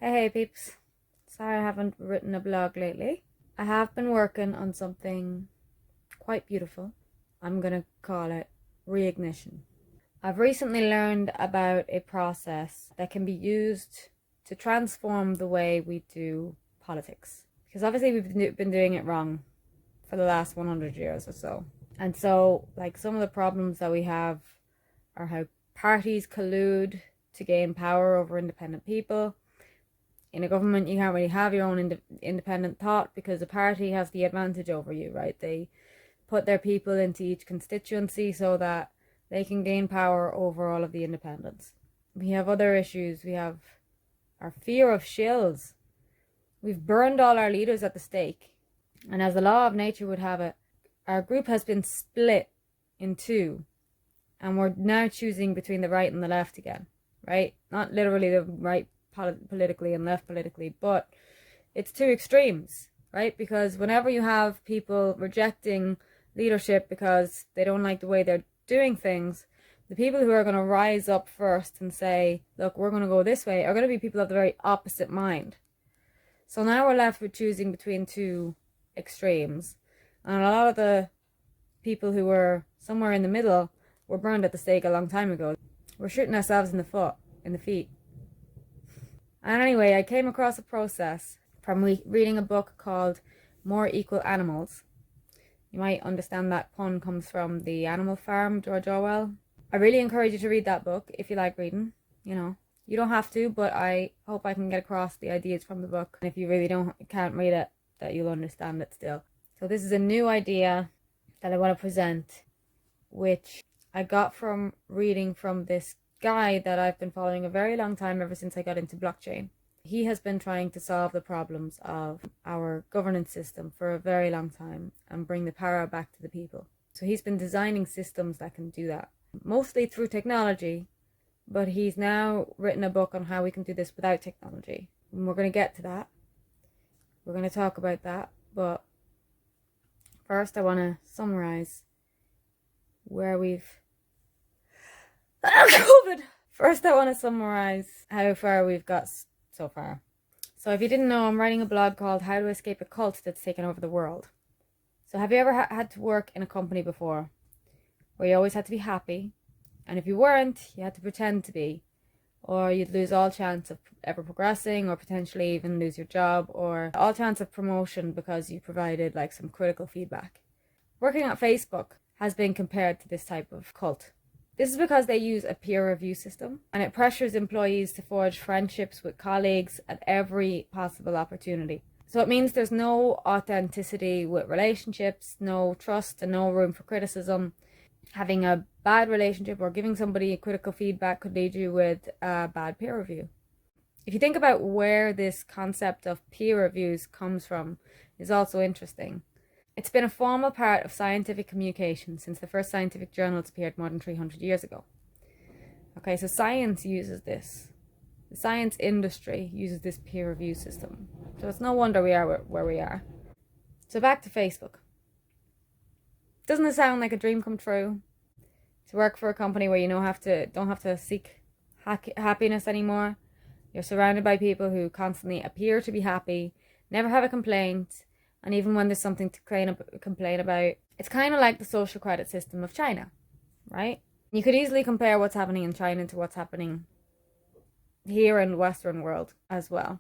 Hey peeps. Sorry I haven't written a blog lately. I have been working on something quite beautiful. I'm gonna call it reignition. I've recently learned about a process that can be used to transform the way we do politics. Because obviously we've been doing it wrong for the last 100 years or so. And so, like, some of the problems that we have are how parties collude to gain power over independent people. In a government, you can't really have your own independent thought because the party has the advantage over you, right? They put their people into each constituency so that they can gain power over all of the independents. We have other issues. We have our fear of shills. We've burned all our leaders at the stake. And as the law of nature would have it, our group has been split in two. And we're now choosing between the right and the left again, right? Not literally the right politically and left politically, but it's two extremes, right? Because whenever you have people rejecting leadership because they don't like the way they're doing things, the people who are going to rise up first and say, look, we're going to go this way, are going to be people of the very opposite mind. So now we're left with choosing between two extremes, and a lot of the people who were somewhere in the middle were burned at the stake a long time ago. We're shooting ourselves in the feet. And anyway, I came across a process from reading a book called More Equal Animals. You might understand that pun comes from The Animal Farm, George Orwell. I really encourage you to read that book if you like reading. You don't have to, but I hope I can get across the ideas from the book. And if you really can't read it, that you'll understand it still. So this is a new idea that I want to present, which I got from reading from this guy that I've been following a very long time, ever since I got into blockchain. He has been trying to solve the problems of our governance system for a very long time and bring the power back to the people. So he's been designing systems that can do that, mostly through technology, but he's now written a book on how we can do this without technology. And we're going to get to that. We're going to talk about that, but first I want to summarize where we've COVID. First, I want to summarize how far we've got so far. So if you didn't know, I'm writing a blog called How to Escape a Cult That's Taken Over the World. So have you ever had to work in a company before where you always had to be happy, and if you weren't, you had to pretend to be, or you'd lose all chance of ever progressing, or potentially even lose your job, or all chance of promotion because you provided like some critical feedback? Working at Facebook has been compared to this type of cult. This is because they use a peer review system, and it pressures employees to forge friendships with colleagues at every possible opportunity. So it means there's no authenticity with relationships, no trust, and no room for criticism. Having a bad relationship or giving somebody critical feedback could lead you with a bad peer review. If you think about where this concept of peer reviews comes from, is also interesting. It's been a formal part of scientific communication since the first scientific journals appeared more than 300 years ago. Okay, so science uses this. The science industry uses this peer review system. So it's no wonder we are where we are. So back to Facebook. Doesn't it sound like a dream come true? To work for a company where you don't have to seek happiness anymore. You're surrounded by people who constantly appear to be happy, never have a complaint, and even when there's something to complain about, it's kind of like the social credit system of China, right? You could easily compare what's happening in China to what's happening here in the Western world as well.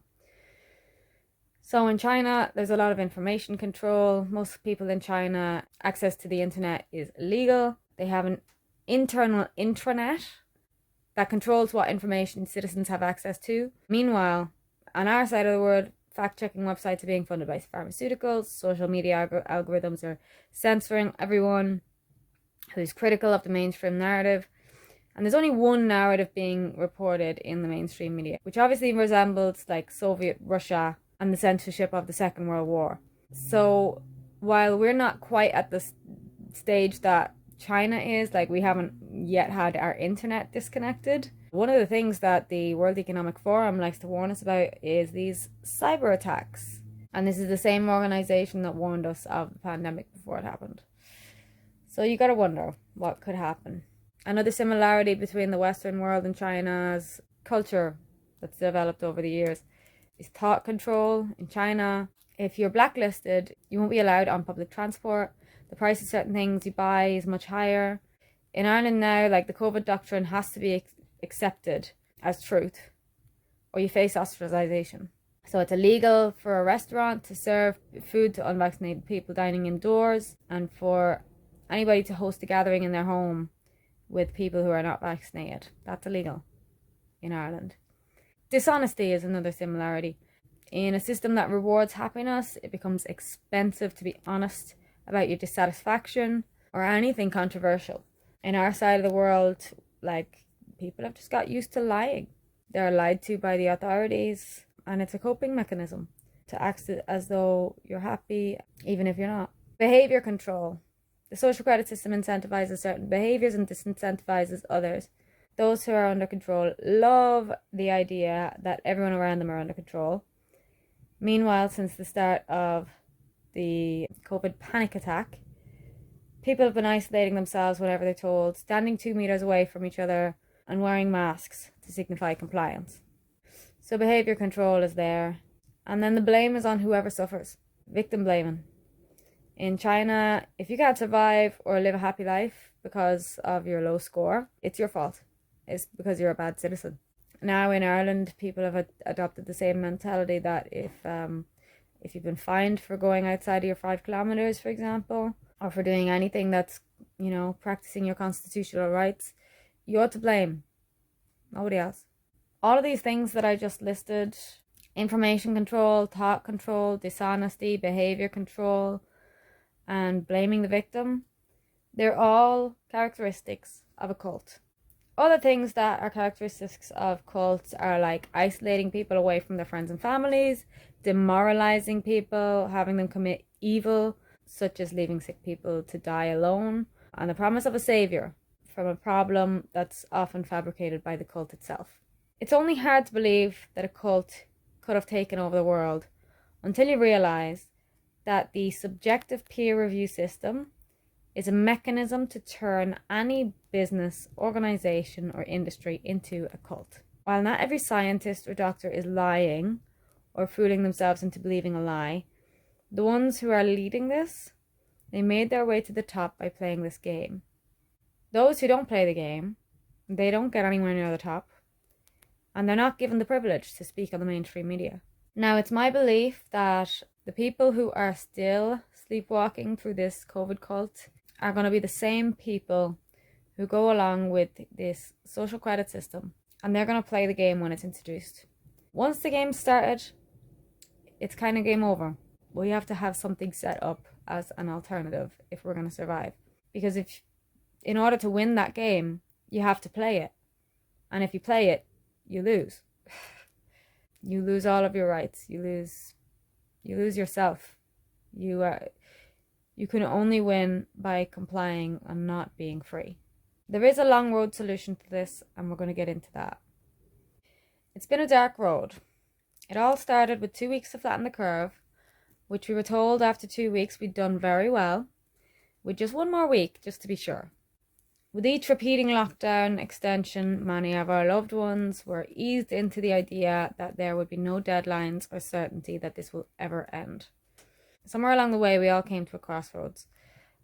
So in China, there's a lot of information control. Most people in China, access to the internet is illegal. They have an internal intranet that controls what information citizens have access to. Meanwhile, on our side of the world, fact-checking websites are being funded by pharmaceuticals. Social media algorithms are censoring everyone who's critical of the mainstream narrative. And there's only one narrative being reported in the mainstream media, which obviously resembles like Soviet Russia and the censorship of the Second World War. So while we're not quite at the stage that China is, like we haven't yet had our internet disconnected, one of the things that the World Economic Forum likes to warn us about is these cyber attacks. And this is the same organization that warned us of the pandemic before it happened. So you gotta wonder what could happen. Another similarity between the Western world and China's culture that's developed over the years is thought control. In China, if you're blacklisted, you won't be allowed on public transport. The price of certain things you buy is much higher. In Ireland now, like, the COVID doctrine has to be accepted as truth, or you face ostracization. So it's illegal for a restaurant to serve food to unvaccinated people dining indoors, and for anybody to host a gathering in their home with people who are not vaccinated. That's illegal in Ireland. Dishonesty is another similarity. In a system that rewards happiness, it becomes expensive to be honest about your dissatisfaction or anything controversial. In our side of the world, like, people have just got used to lying. They're lied to by the authorities, and it's a coping mechanism to act as though you're happy, even if you're not. Behavior control. The social credit system incentivizes certain behaviors and disincentivizes others. Those who are under control love the idea that everyone around them are under control. Meanwhile, since the start of the COVID panic attack, people have been isolating themselves whenever they're told, standing 2 meters away from each other and wearing masks to signify compliance. So behavior control is there. And then the blame is on whoever suffers. Victim blaming. In China, if you can't survive or live a happy life because of your low score, it's your fault. It's because you're a bad citizen. Now in Ireland, people have adopted the same mentality that if you've been fined for going outside of your 5 kilometers, for example, or for doing anything that's, practicing your constitutional rights, you're to blame. Nobody else. All of these things that I just listed, information control, thought control, dishonesty, behavior control, and blaming the victim, they're all characteristics of a cult. Other things that are characteristics of cults are like isolating people away from their friends and families, demoralizing people, having them commit evil, such as leaving sick people to die alone, and the promise of a savior from a problem that's often fabricated by the cult itself. It's only hard to believe that a cult could have taken over the world until you realize that the subjective peer review system is a mechanism to turn any business, organization, or industry into a cult. While not every scientist or doctor is lying or fooling themselves into believing a lie, the ones who are leading this, they made their way to the top by playing this game. Those who don't play the game, they don't get anywhere near the top, and they're not given the privilege to speak on the mainstream media. Now, it's my belief that the people who are still sleepwalking through this COVID cult are going to be the same people who go along with this social credit system, and they're going to play the game when it's introduced. Once the game's started, it's kind of game over. We have to have something set up as an alternative if we're going to survive. Because in order to win that game, you have to play it. And if you play it, you lose. You lose all of your rights. You lose yourself. You can only win by complying and not being free. There is a long road solution to this, and we're going to get into that. It's been a dark road. It all started with 2 weeks to flatten the curve, which we were told after 2 weeks we'd done very well, with just one more week just to be sure. With each repeating lockdown extension, many of our loved ones were eased into the idea that there would be no deadlines or certainty that this will ever end. Somewhere along the way, we all came to a crossroads.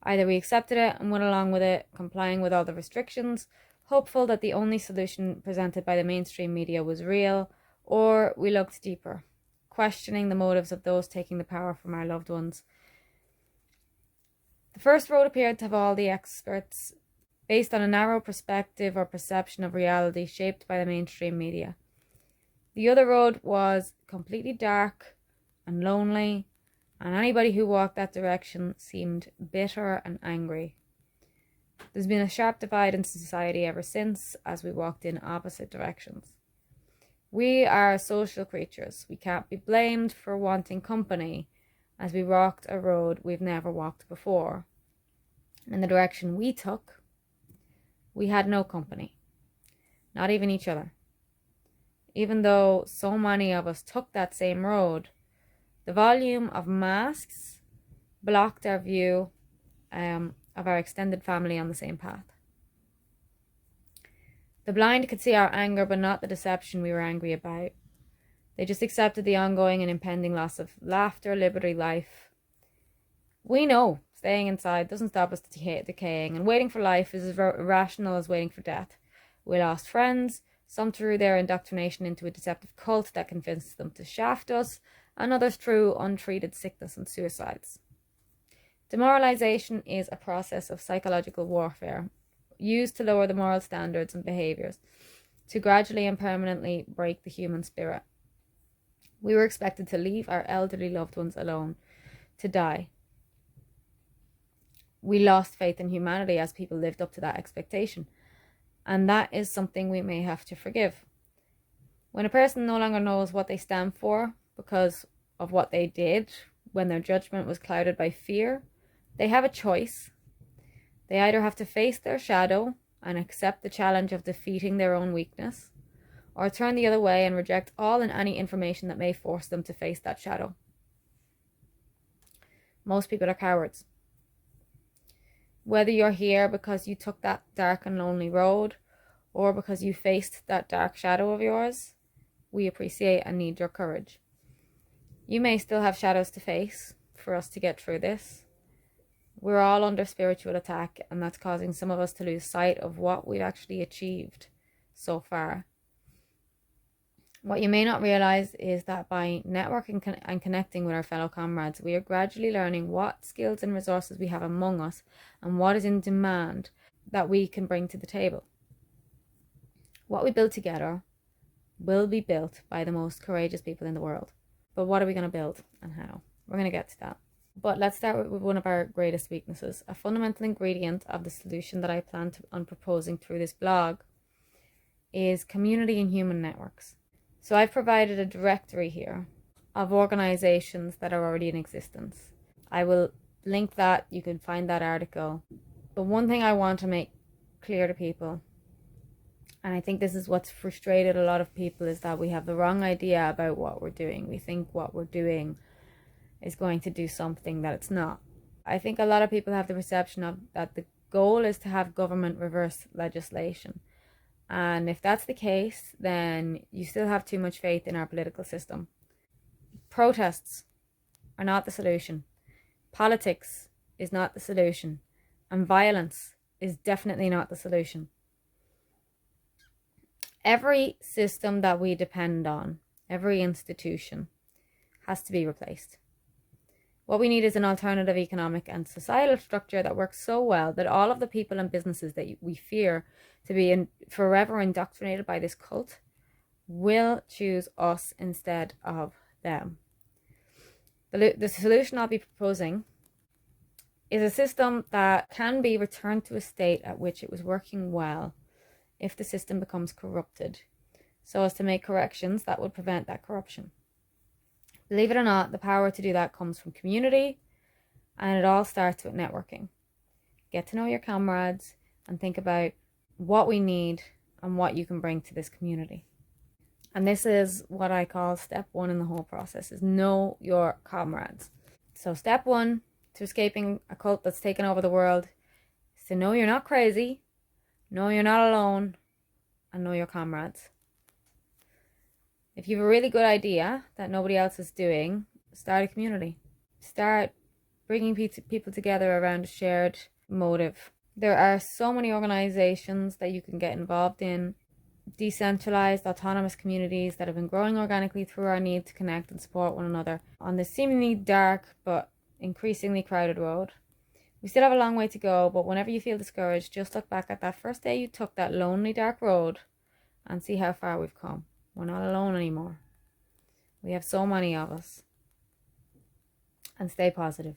Either we accepted it and went along with it, complying with all the restrictions, hopeful that the only solution presented by the mainstream media was real, or we looked deeper, questioning the motives of those taking the power from our loved ones. The first road appeared to have all the experts based on a narrow perspective or perception of reality shaped by the mainstream media. The other road was completely dark and lonely, and anybody who walked that direction seemed bitter and angry. There's been a sharp divide in society ever since, as we walked in opposite directions. We are social creatures. We can't be blamed for wanting company, as we walked a road we've never walked before. In the direction we took, we had no company, not even each other. Even though so many of us took that same road, the volume of masks blocked our view of our extended family on the same path. The blind could see our anger, but not the deception we were angry about. They just accepted the ongoing and impending loss of laughter, liberty, life. We know staying inside doesn't stop us decaying, and waiting for life is as irrational as waiting for death. We lost friends, some through their indoctrination into a deceptive cult that convinced them to shaft us, and others through untreated sickness and suicides. Demoralization is a process of psychological warfare used to lower the moral standards and behaviors, to gradually and permanently break the human spirit. We were expected to leave our elderly loved ones alone, to die. We lost faith in humanity as people lived up to that expectation, and that is something we may have to forgive. When a person no longer knows what they stand for because of what they did, when their judgment was clouded by fear, they have a choice. They either have to face their shadow and accept the challenge of defeating their own weakness, or turn the other way and reject all and any information that may force them to face that shadow. Most people are cowards. Whether you're here because you took that dark and lonely road, or because you faced that dark shadow of yours, we appreciate and need your courage. You may still have shadows to face for us to get through this. We're all under spiritual attack, and that's causing some of us to lose sight of what we've actually achieved so far. What you may not realize is that by networking and connecting with our fellow comrades, we are gradually learning what skills and resources we have among us and what is in demand that we can bring to the table. What we build together will be built by the most courageous people in the world. But what are we going to build and how? We're going to get to that. But let's start with one of our greatest weaknesses. A fundamental ingredient of the solution that I plan on proposing through this blog is community and human networks. So I've provided a directory here of organizations that are already in existence. I will link that. You can find that article. But one thing I want to make clear to people, and I think this is what's frustrated a lot of people, is that we have the wrong idea about what we're doing. We think what we're doing is going to do something that it's not. I think a lot of people have the perception of that the goal is to have government reverse legislation. And if that's the case, then you still have too much faith in our political system. Protests are not the solution. Politics is not the solution. And violence is definitely not the solution. Every system that we depend on, every institution, has to be replaced. What we need is an alternative economic and societal structure that works so well that all of the people and businesses that we fear to be forever indoctrinated by this cult will choose us instead of them. The solution I'll be proposing is a system that can be returned to a state at which it was working well if the system becomes corrupted, so as to make corrections that would prevent that corruption. Believe it or not, the power to do that comes from community, and it all starts with networking. Get to know your comrades and think about what we need and what you can bring to this community. And this is what I call step one in the whole process, is know your comrades. So step one to escaping a cult that's taken over the world is to know you're not crazy, know you're not alone, and know your comrades. If you have a really good idea that nobody else is doing, start a community. Start bringing people together around a shared motive. There are so many organizations that you can get involved in. Decentralized, autonomous communities that have been growing organically through our need to connect and support one another on this seemingly dark but increasingly crowded road. We still have a long way to go, but whenever you feel discouraged, just look back at that first day you took that lonely dark road and see how far we've come. We're not alone anymore. We have so many of us. And stay positive.